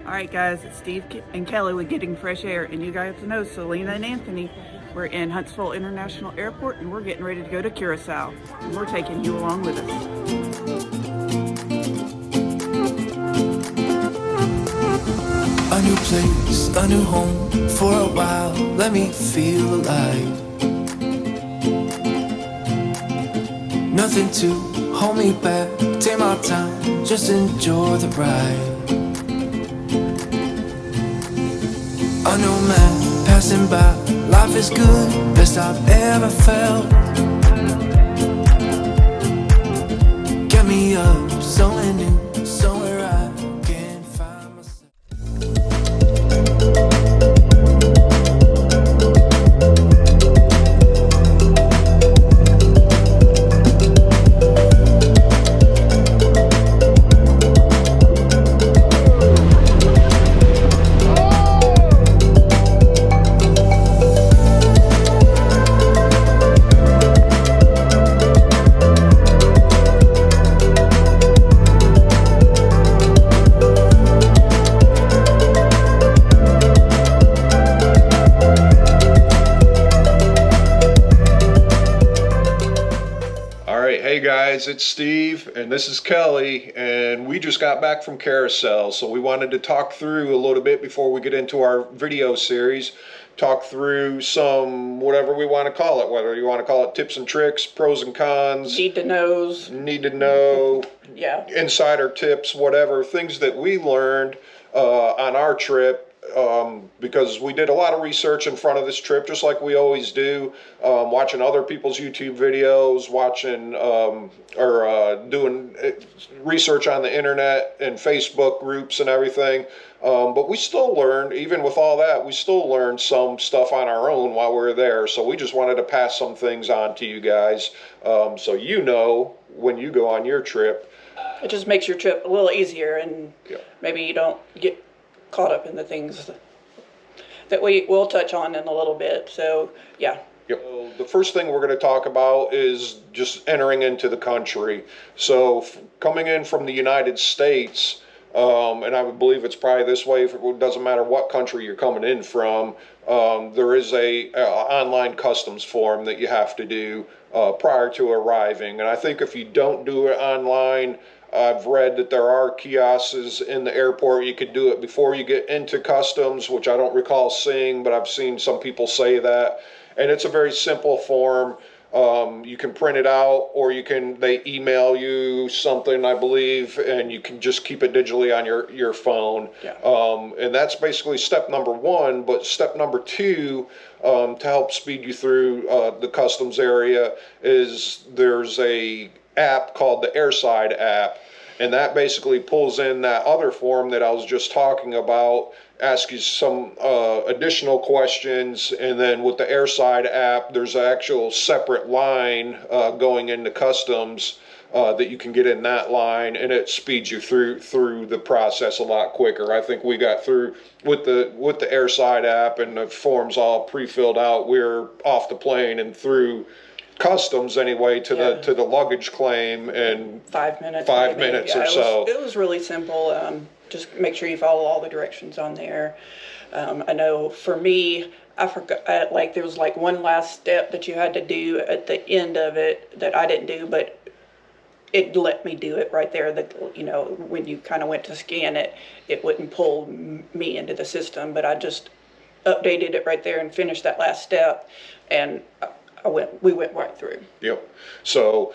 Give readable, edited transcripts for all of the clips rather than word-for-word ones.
Alright guys, it's Steve and Kelly with Getting Fresh Air, and you guys know Selena and Anthony. We're in Huntsville International Airport and we're getting ready to go to Curaçao. And we're taking you along with us. A new place, a new home, for a while, let me feel alive. Nothing to hold me back, take my time, just enjoy the ride. A new man passing by, life is good, best I've ever felt. Get me up, somewhere new, somewhere I can find myself. Hey guys, it's Steve and this is Kelly, and we just got back from Curaçao, so we wanted to talk through a little bit before we get into our video series. Talk through some, whatever we want to call it, whether you want to call it tips and tricks, pros and cons, need to know, yeah, insider tips, whatever, things that we learned on our trip. Because we did a lot of research in front of this trip, just like we always do, watching other people's YouTube videos, watching or doing research on the internet and Facebook groups and everything. But we still learned, even with all that, we still learned some stuff on our own while we were there. So we just wanted to pass some things on to you guys, so you know when you go on your trip. It just makes your trip a little easier, and maybe you don't get caught up in the things that we will touch on in a little bit. So yeah. Yep. So the first thing we're going to talk about is just entering into the country. So coming in from the United States, and I would believe it's probably this way, it doesn't matter what country you're coming in from, there is a online customs form that you have to do prior to arriving. And I think if you don't do it online, I've read that there are kiosks in the airport. You could do it before you get into customs, which I don't recall seeing, but I've seen some people say that. And it's a very simple form. You can print it out, or they email you something, I believe, and you can just keep it digitally on your phone. Yeah. And that's basically step number one. But step number two, to help speed you through the customs area, is there's a app called the Airside app, and that basically pulls in that other form that I was just talking about, asks you some additional questions, and then with the Airside app there's an actual separate line going into customs that you can get in that line, and it speeds you through the process a lot quicker. I think we got through with the Airside app and the forms all pre-filled out. We're off the plane and through customs anyway to the luggage claim in 5 minutes. 5 minutes or so. It was really simple. Just make sure you follow all the directions on there. I know for me, I forgot, like there was like one last step that you had to do at the end of it that I didn't do, but it let me do it right there. That, you know, when you kind of went to scan it, it wouldn't pull me into the system, but I just updated it right there and finished that last step, and we went right through. Yep. So,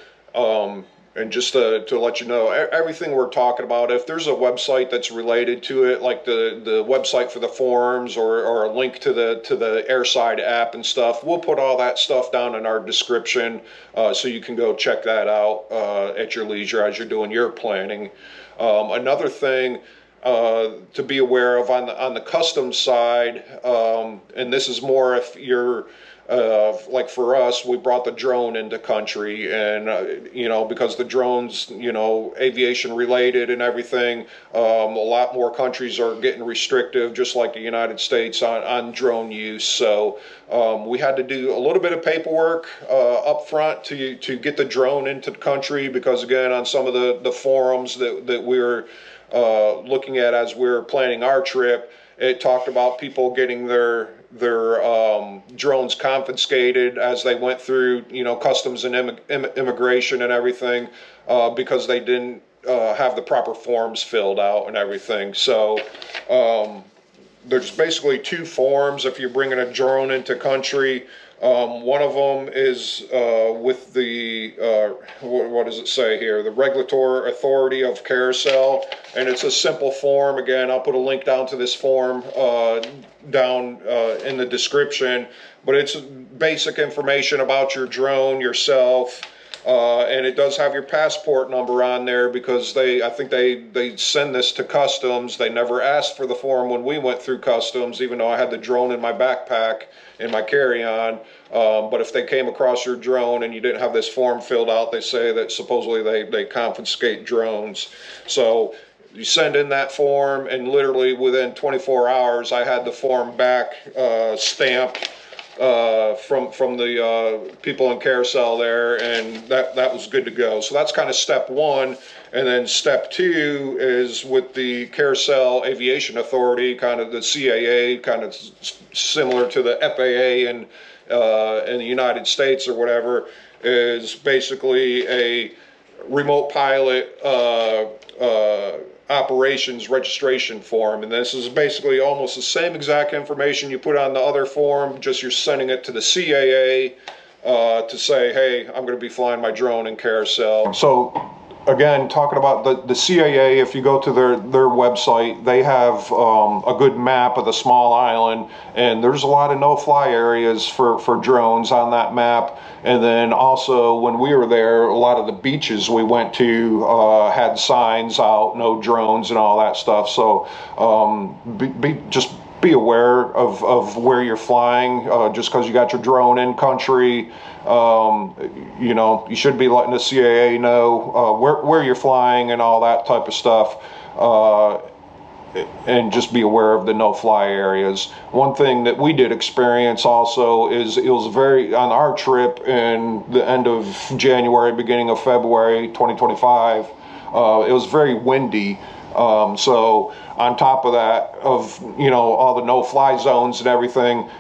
and just to let you know, everything we're talking about, if there's a website that's related to it, like the website for the forms or a link to the Airside app and stuff, we'll put all that stuff down in our description, so you can go check that out at your leisure as you're doing your planning. Another thing to be aware of on the customs side, and this is more if you're like for us, we brought the drone into country, and you know, because the drones, you know, aviation related and everything, a lot more countries are getting restrictive, just like the United States, on drone use. So we had to do a little bit of paperwork up front to get the drone into the country, because again, on some of the forums that we were looking at as we were planning our trip. It talked about people getting their drones confiscated as they went through, customs and immigration and everything, because they didn't have the proper forms filled out and everything. So there's basically two forms if you're bringing a drone into country. One of them is with the, what does it say here? The Regulatory Authority of Curaçao, and it's a simple form. Again, I'll put a link down to this form down in the description, but it's basic information about your drone, yourself, and it does have your passport number on there because I think they send this to customs. They never asked for the form when we went through customs, even though I had the drone in my backpack in my carry-on. But if they came across your drone and you didn't have this form filled out, they say that supposedly they confiscate drones. So you send in that form, and literally within 24 hours, I had the form back stamped from the people in Curaçao there, and that was good to go. So that's kind of step one. And then step two is with the Curaçao Aviation Authority, kind of the CAA, kind of similar to the FAA in the United States or whatever, is basically a remote pilot operations registration form. And this is basically almost the same exact information you put on the other form, just you're sending it to the CAA to say, hey, I'm going to be flying my drone in Curaçao. So again, talking about the CAA, if you go to their website, they have a good map of the small island, and there's a lot of no-fly areas for drones on that map. And then also when we were there, a lot of the beaches we went to had signs out, no drones and all that stuff. So just be aware of where you're flying. Just because you got your drone in country, you should be letting the CAA know where you're flying and all that type of stuff, and just be aware of the no-fly areas. One thing that we did experience also is it was on our trip in the end of January, beginning of February 2025, it was very windy. So on top of that, of all the no-fly zones and everything,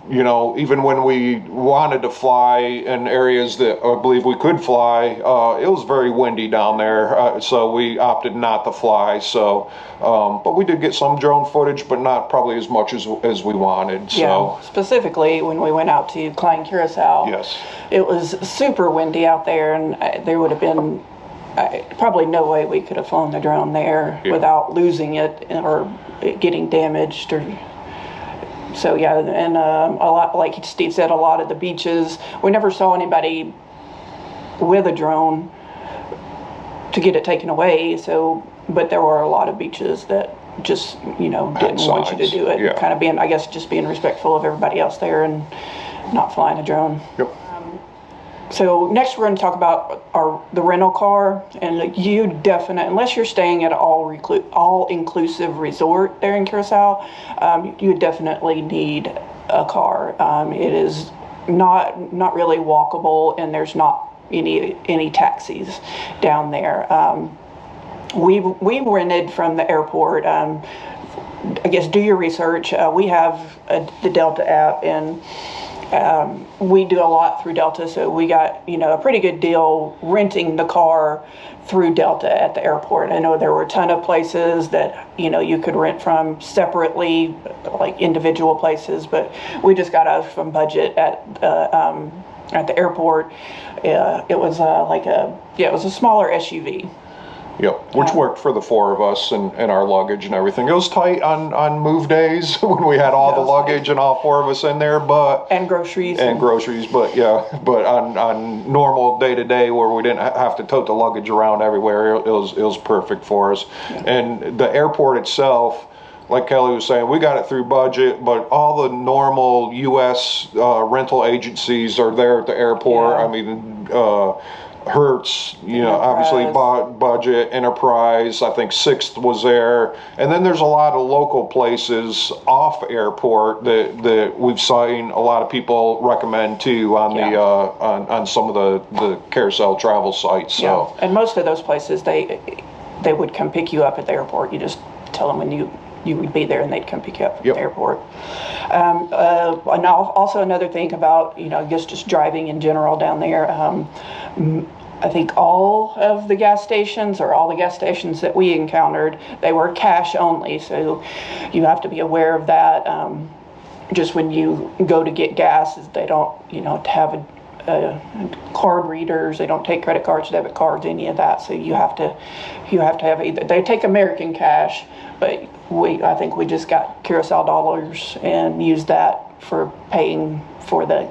even when we wanted to fly in areas that I believe we could fly, it was very windy down there, so we opted not to fly. So, but we did get some drone footage, but not probably as much as we wanted. So. Yeah, specifically when we went out to Klein Curaçao, yes, it was super windy out there, and there would have been probably no way we could have flown the drone there without losing it or it getting damaged. So yeah, and a lot, like Steve said, a lot of the beaches, we never saw anybody with a drone to get it taken away. So, but there were a lot of beaches that just didn't want you to do it. Yeah. Kind of being, I guess, just being respectful of everybody else there and not flying a drone. Yep. So next we're going to talk about the rental car, and you definitely, unless you're staying at an all-inclusive resort there in Curaçao, you definitely need a car. It is not really walkable, and there's not any taxis down there. We rented from the airport. I guess do your research. We have the Delta app, and we do a lot through Delta, so we got a pretty good deal renting the car through Delta at the airport. I know there were a ton of places that you could rent from separately, like individual places, but we just got out from budget at the airport. It was it was a smaller SUV. Yep, which worked for the four of us and our luggage and everything. It was tight on move days when we had all the luggage and all four of us in there, and groceries. But on normal day to day where we didn't have to tote the luggage around everywhere, it was perfect for us. Yeah. And the airport itself, like Kelly was saying, we got it through budget, but all the normal U.S. Rental agencies are there at the airport. Yeah. I mean, Hertz, obviously budget, Enterprise, I think Sixth was there. And then there's a lot of local places off airport that we've seen a lot of people recommend too on the on some of the carousel travel sites. So and most of those places they would come pick you up at the airport. You just tell them when you would be there, and they'd come pick you up from the airport. And also another thing about, I guess just driving in general down there, I think all the gas stations that we encountered, they were cash only, so you have to be aware of that. Just when you go to get gas, they don't, have card readers. They don't take credit cards, debit cards, any of that. So you have to have either. They take American cash, but I think we just got Curaçao dollars and used that for paying for the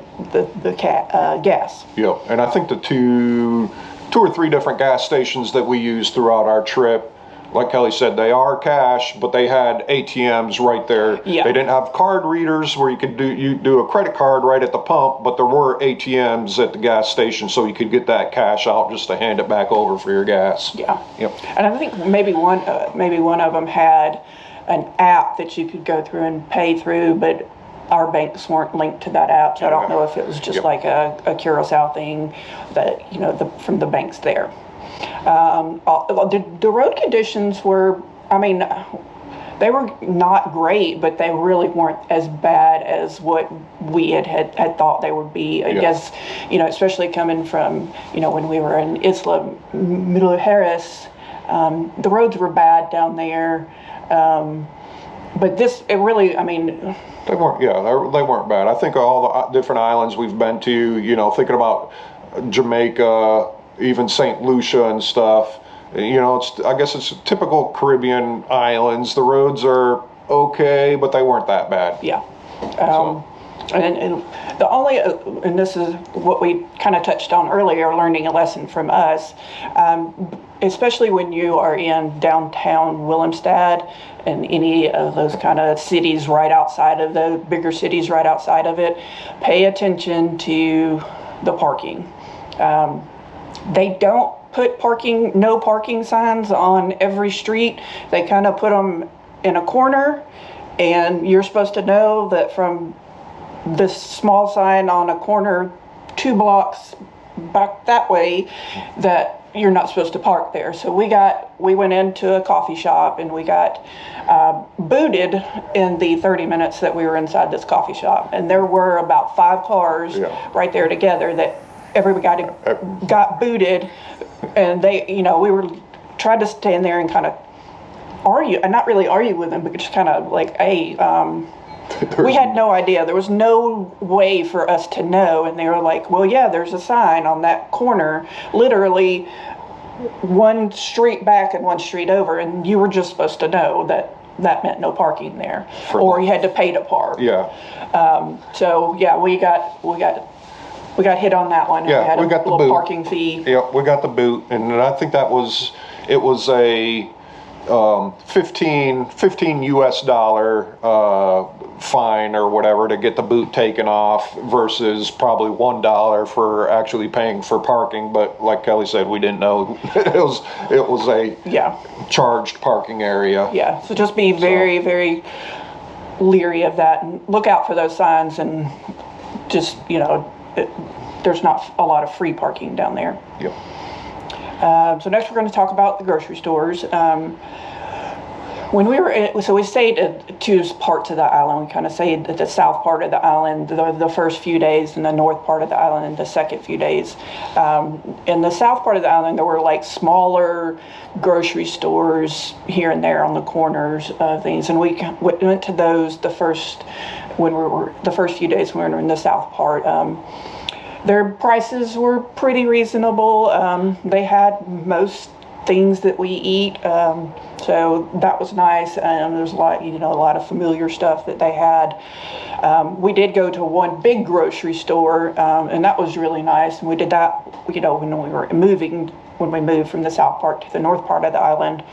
gas. Yeah, and I think the two or three different gas stations that we used throughout our trip, like Kelly said, they are cash, but they had ATMs right there. Yeah. They didn't have card readers where you could do a credit card right at the pump, but there were ATMs at the gas station, so you could get that cash out just to hand it back over for your gas. Yeah. Yep. And I think maybe one of them had an app that you could go through and pay through, but our banks weren't linked to that app, so I don't know if it was just like a Curaçao thing that, from the banks there. The road conditions were, they were not great, but they really weren't as bad as what we had thought they would be. I guess, especially coming from, when we were in Isla Mujeres, the roads were bad down there. But they weren't bad. I think all the different islands we've been to, thinking about Jamaica, even St. Lucia and stuff, I guess it's typical Caribbean islands. The roads are okay, but they weren't that bad. Yeah. And the only, and this is what we kind of touched on earlier, learning a lesson from us, especially when you are in downtown Willemstad and any of those kind of cities right outside of the bigger cities right outside of it, pay attention to the parking. They don't put no parking signs on every street. They kind of put them in a corner, and you're supposed to know that from this small sign on a corner 2 blocks back that way that you're not supposed to park there. So we went into a coffee shop, and we got booted in the 30 minutes that we were inside this coffee shop, and there were about 5 cars right there together that everybody got booted, and they, we were trying to stand there and kind of argue, and not really argue with them, but just kind of like, hey, we had no idea. There was no way for us to know, and they were like, well, yeah, there's a sign on that corner, literally 1 street back and 1 street over, and you were just supposed to know that meant no parking there, or you had to pay to park. Yeah. So yeah, we got hit on that one. Yeah, we got the boot. Parking fee. Yep, we got the boot, and I think it was a 15 US dollar fine or whatever to get the boot taken off, versus probably $1 for actually paying for parking. But like Kelly said, we didn't know it was a charged parking area. Yeah, so just be very, very leery of that, and look out for those signs, and just there's not a lot of free parking down there. Yep. So next we're going to talk about the grocery stores. When we were so we stayed at 2 parts of the island. We kind of stayed at the south part of the island the first few days, and the north part of the island the second few days. In the south part of the island, there were like smaller grocery stores here and there on the corners of things, and we went to those the first few days when we were in the south part. Their prices were pretty reasonable. They had most things that we eat, so that was nice. There's a lot of familiar stuff that they had. We did go to one big grocery store, and that was really nice. And we did that, when we moved from the south part to the north part of the island.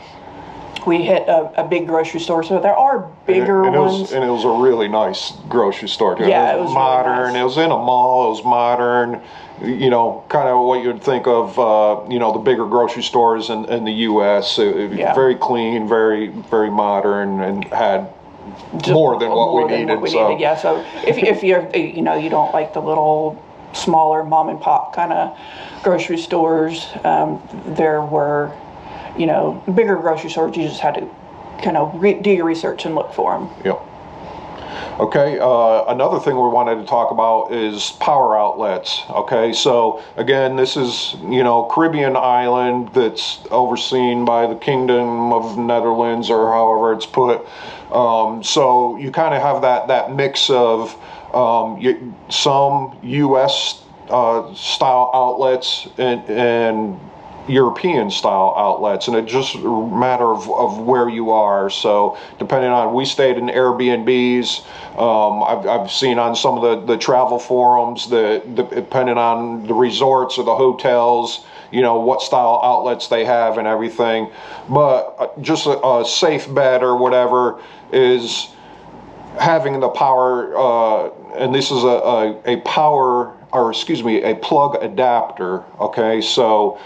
We hit a big grocery store, so there are bigger ones. And it was a really nice grocery store too. Yeah, it was Really modern. nice. It was in a mall. It was modern. Kind of what you'd think of, the bigger grocery stores in the U.S. Very clean, very, very modern, and had more than what we needed. Yeah. So if you're, you don't like the little smaller mom and pop kind of grocery stores, there were. you know, bigger grocery stores, you just had to kind of do your research and look for them. Yep. Okay, another thing we wanted to talk about is power outlets. Okay, so again, this is, you know, Caribbean island that's overseen by the Kingdom of Netherlands, or however it's put. So you kind of have that mix of some U.S. style outlets and European style outlets, and it's just a matter of where you are. So depending on, we stayed in Airbnbs. I've seen on some of the travel forums that depending on the resorts or the hotels, you know, what style outlets they have and everything. But just a safe bet or whatever is having the power, and this is a power, or excuse me, a plug adapter. Okay, so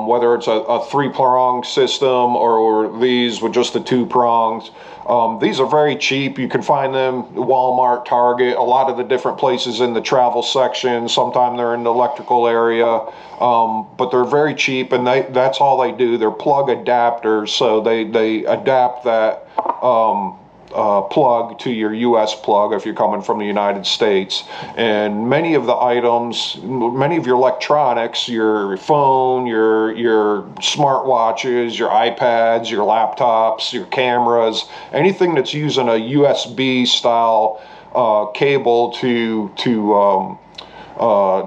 whether it's a 3-prong system or these with just the 2 prongs, these are very cheap. You can find them at Walmart, Target, a lot of the different places in the travel section. Sometimes they're in the electrical area, but they're very cheap, and that's all they do. They're plug adapters, so they adapt that plug to your US plug if you're coming from the United States. And many of the items, many of your electronics, your phone, your smartwatches, your iPads, your laptops, your cameras, anything that's using a USB style cable to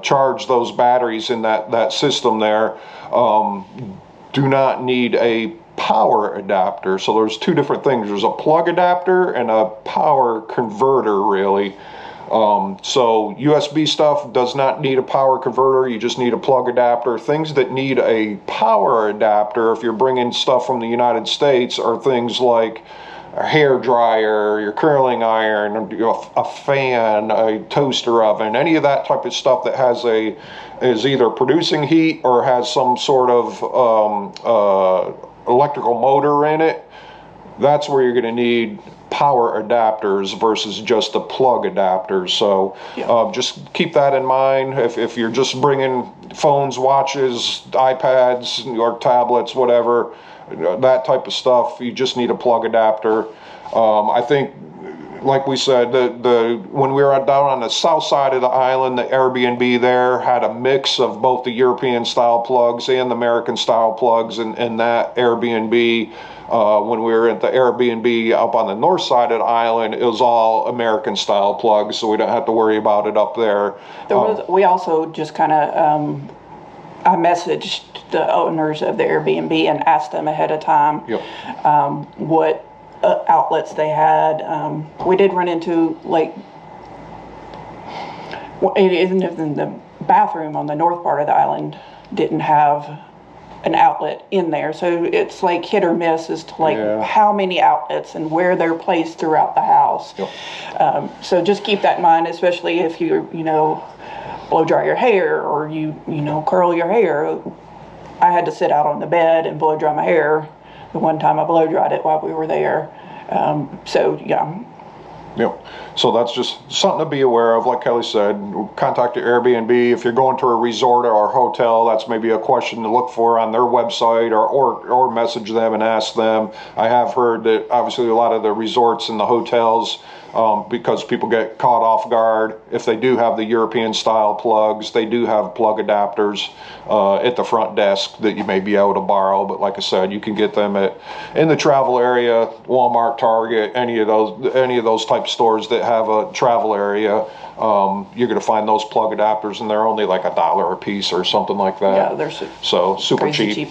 charge those batteries in that system there, do not need a power adapter. So there's 2 different things. There's a plug adapter and a power converter, really. So USB stuff does not need a power converter. You just need a plug adapter. Things that need a power adapter, if you're bringing stuff from the United States, are things like a hair dryer, your curling iron, a fan, a toaster oven, any of that type of stuff that is either producing heat or has some sort of electrical motor in it. That's where you're going to need power adapters versus just a plug adapter. So just keep that in mind. If you're just bringing phones, watches, iPads, or tablets, whatever, that type of stuff, you just need a plug adapter. I think, like we said, when we were down on the south side of the island, the Airbnb there had a mix of both the European style plugs and the American style plugs in that Airbnb. When we were at the Airbnb up on the north side of the island, it was all American style plugs, so we don't have to worry about it up there. We also just kind of, I messaged the owners of the Airbnb and asked them ahead of time what outlets they had. We did run into, like, even if the bathroom on the north part of the island didn't have an outlet in there, so it's like hit or miss as to like how many outlets and where they're placed throughout the house. So just keep that in mind, especially if you blow dry your hair or you curl your hair. I had to sit out on the bed and blow dry my hair the one time I blow dried it while we were there. So that's just something to be aware of. Like Kelly said, contact your Airbnb. If you're going to a resort or a hotel, that's maybe a question to look for on their website, or message them and ask them. I have heard that obviously a lot of the resorts and the hotels, because people get caught off guard, if they do have the European style plugs, they do have plug adapters at the front desk that you may be able to borrow. But like I said, you can get them in the travel area, Walmart, Target, any of those type stores that have a travel area. You're going to find those plug adapters, and they're only like $1 a piece or something like that. Yeah, they're super cheap.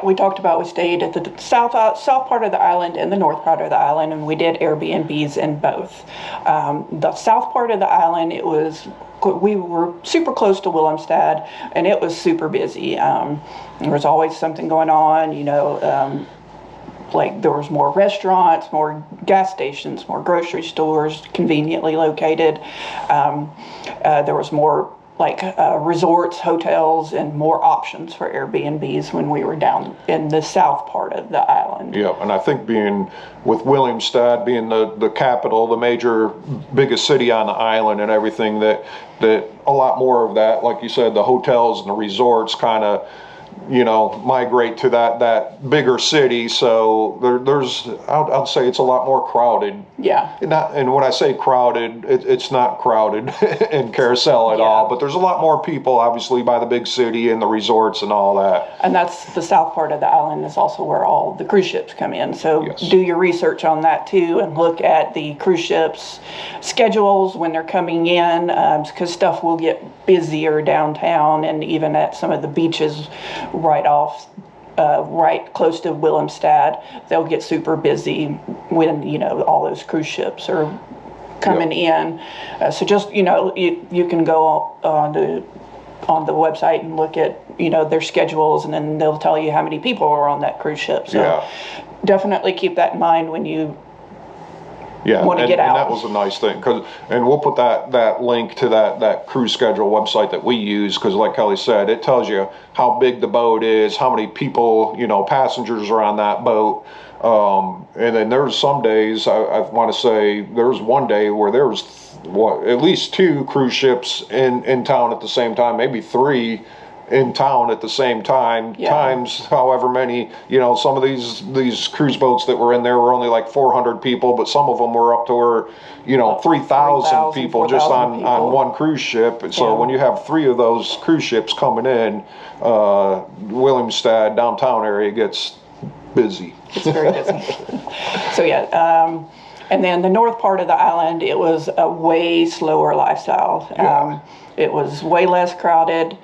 We talked about, we stayed at the south part of the island and the north part of the island, and we did Airbnbs in both. The south part of the island, we were super close to Willemstad, and it was super busy. There was always something going on, like there was more restaurants, more gas stations, more grocery stores conveniently located. There was more resorts, hotels, and more options for Airbnbs when we were down in the south part of the island. Yeah, and I think being with Willemstad being the capital, the biggest city on the island and everything, that a lot more of that, like you said, the hotels and the resorts kind of migrate to that bigger city. So there's, I'd say it's a lot more crowded. Yeah. And when I say crowded, it's not crowded in Curaçao at all, but there's a lot more people, obviously, by the big city and the resorts and all that. And that's the south part of the island is also where all the cruise ships come in. So do your research on that too, and look at the cruise ships schedules when they're coming in, because stuff will get busier downtown and even at some of the beaches right close to Willemstad. They'll get super busy when, all those cruise ships are coming in. So just, you can go on the website and look at, their schedules, and then they'll tell you how many people are on that cruise ship. So definitely keep that in mind when you want to get out. And that was a nice thing, and we'll put that link to that cruise schedule website that we use, because like Kelly said, it tells you how big the boat is, how many people, passengers are on that boat. And then there's some days, I want to say, there was one day where there was at least 2 cruise ships in town at the same time, maybe 3 in town at the same time, times however many, some of these cruise boats that were in there were only like 400 people, but some of them were up to where, 3,000 people just on one cruise ship. And so when you have 3 of those cruise ships coming in, Willemstad downtown area gets busy. It's very busy. So and then the north part of the island, it was a way slower lifestyle. It was way less crowded.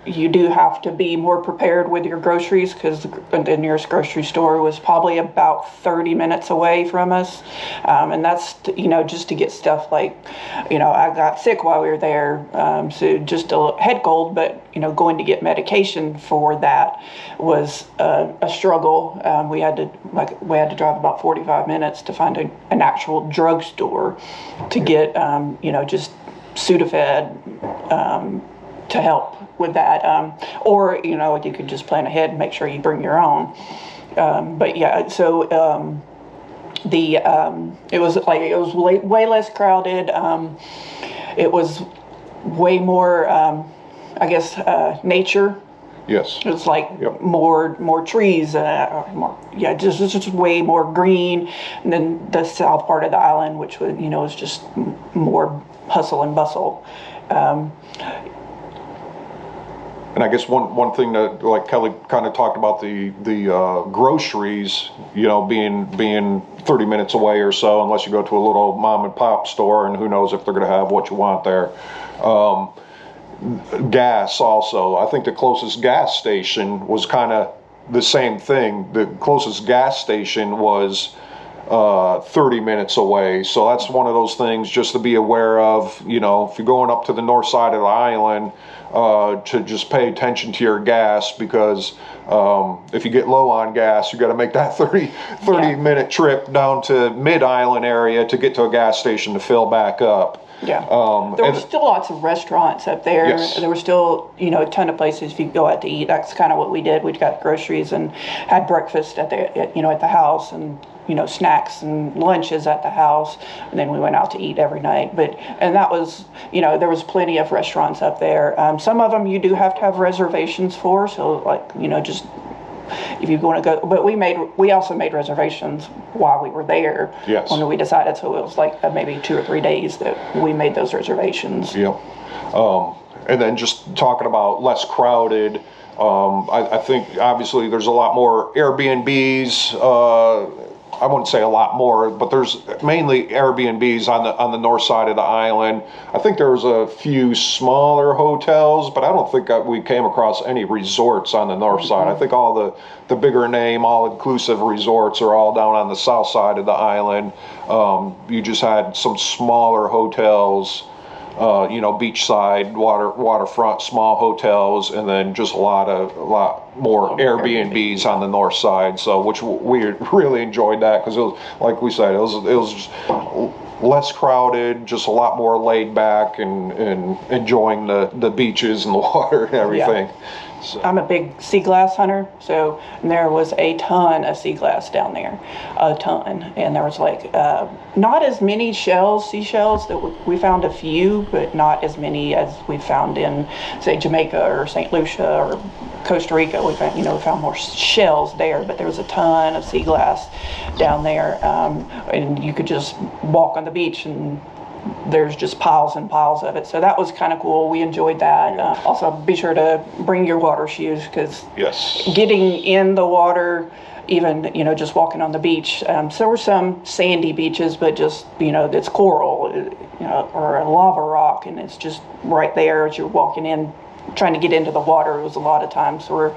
You do have to be more prepared with your groceries, because the nearest grocery store was probably about 30 minutes away from us. And that's, just to get stuff like, I got sick while we were there. So just a head cold, but, going to get medication for that was a struggle. We had to drive about 45 minutes to find an actual drugstore to get, just Sudafed to help with that, or you could just plan ahead and make sure you bring your own. It was way less crowded. It was way more, nature. Yes. It's like more trees, just way more green than the south part of the island, which was, is just more hustle and bustle. And I guess one thing that, like Kelly kind of talked about, the groceries, being 30 minutes away or so, unless you go to a little mom and pop store, and who knows if they're going to have what you want there. Gas also. I think the closest gas station was kind of the same thing. The closest gas station was 30 minutes away. So that's one of those things just to be aware of, if you're going up to the north side of the island, to just pay attention to your gas, because if you get low on gas, you got to make that 30 minute trip down to mid-island area to get to a gas station to fill back up. Yeah. There were still lots of restaurants up there. Yes. There were still, a ton of places if you go out to eat. That's kind of what we did. We got groceries and had breakfast at the house, and snacks and lunches at the house, and then we went out to eat every night. And that was, there was plenty of restaurants up there. Some of them you do have to have reservations for, so just if you want to go. But we also made reservations while we were there. Yes. When we decided, so it was like maybe 2 or 3 days that we made those reservations. Yep. And then just talking about less crowded, I think obviously there's a lot more Airbnbs. I wouldn't say a lot more, but there's mainly Airbnbs on the north side of the island. I think there was a few smaller hotels, but I don't think we came across any resorts on the north side. I think all the bigger name, all-inclusive resorts are all down on the south side of the island. You just had some smaller hotels, beachside, waterfront, small hotels, and then just a lot more Airbnbs on the north side. So, which we really enjoyed that, because it was, like we said, it was just less crowded, just a lot more laid back, and enjoying the beaches and the water and everything. Yeah. So. I'm a big sea glass hunter, so there was a ton of sea glass down there, a ton, and there was not as many seashells. That we found a few, but not as many as we found in, say, Jamaica or St. Lucia or Costa Rica, we found more shells there, but there was a ton of sea glass down there, and you could just walk on the beach and there's just piles and piles of it. So that was kind of cool. We enjoyed that. Also, be sure to bring your water shoes, because getting in the water, even just walking on the beach. So there were some sandy beaches, but just it's coral, or a lava rock, and it's just right there as you're walking in, trying to get into the water. It was a lot of times where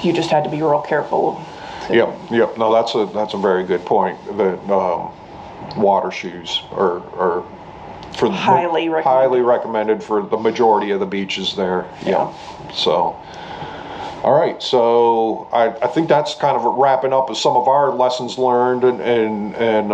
you just had to be real careful. So. Yep. No, that's a very good point. That water shoes are for highly recommended for the majority of the beaches there. Yeah. So, all right. So I think that's kind of wrapping up of some of our lessons learned and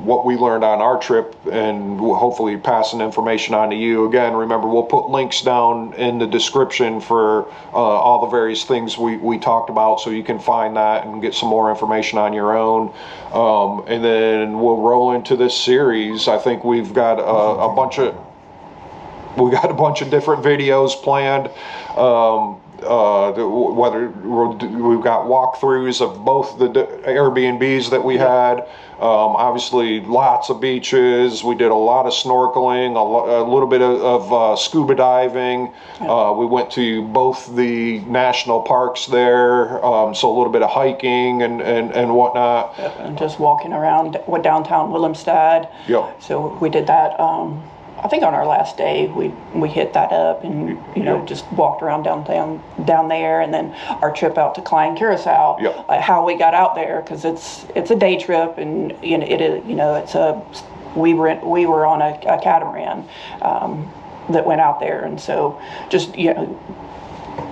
what we learned on our trip, and hopefully passing information on to you. Again, remember, we'll put links down in the description for all the various things we talked about, so you can find that and get some more information on your own. And then we'll roll into this series. I think we've got a bunch of different videos planned. Whether we've got walkthroughs of both the Airbnbs that we had, obviously lots of beaches. We did a lot of snorkeling, a little bit of scuba diving. We went to both the national parks there, so a little bit of hiking and whatnot. Yep, and just walking around downtown Willemstad. Yep. So we did that. I think on our last day we hit that up and just walked around down there, and then our trip out to Klein, Curaçao. Like how we got out there, because it's a day trip, and we were on a catamaran that went out there, and so just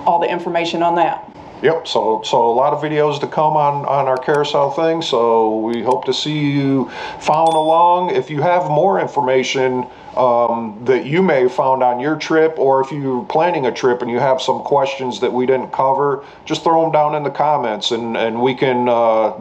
all the information on that. Yep, so a lot of videos to come on our carousel thing, so we hope to see you following along. If you have more information that you may have found on your trip, or if you're planning a trip and you have some questions that we didn't cover, just throw them down in the comments, and we can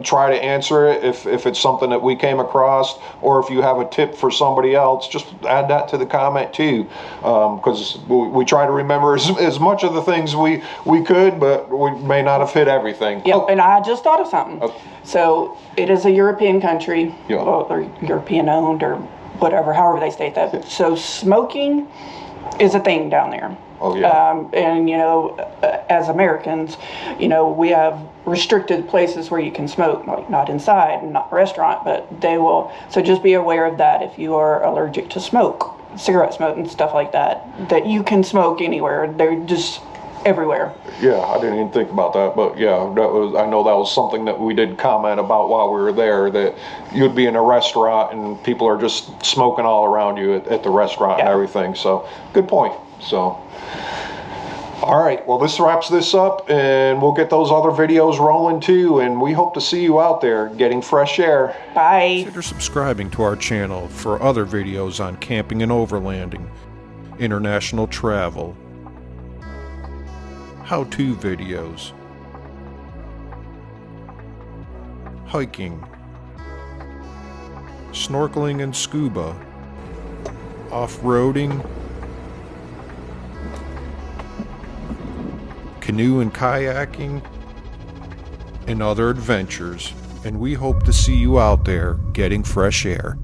try to answer it if it's something that we came across, or if you have a tip for somebody else, just add that to the comment too, because we try to remember as much of the things we could, but we may not have hit everything. Yep, and I just thought of something. So it is a European country, or European owned, or whatever, however they state that. So smoking is a thing down there. Oh yeah. And as Americans, we have restricted places where you can smoke, like not inside, not restaurant, but they will. So just be aware of that if you are allergic to smoke, cigarette smoke and stuff like that. That you can smoke anywhere. They're just everywhere. Yeah, I didn't even think about that, but yeah, I know that was something that we did comment about while we were there, that you'd be in a restaurant and people are just smoking all around you at the restaurant and everything. So good point. So all right, well, this wraps this up, and we'll get those other videos rolling too, and we hope to see you out there getting fresh air. Bye. Consider subscribing to our channel for other videos on camping and overlanding, international travel, how-to videos, hiking, snorkeling and scuba, off-roading, canoe and kayaking, and other adventures. And we hope to see you out there getting fresh air.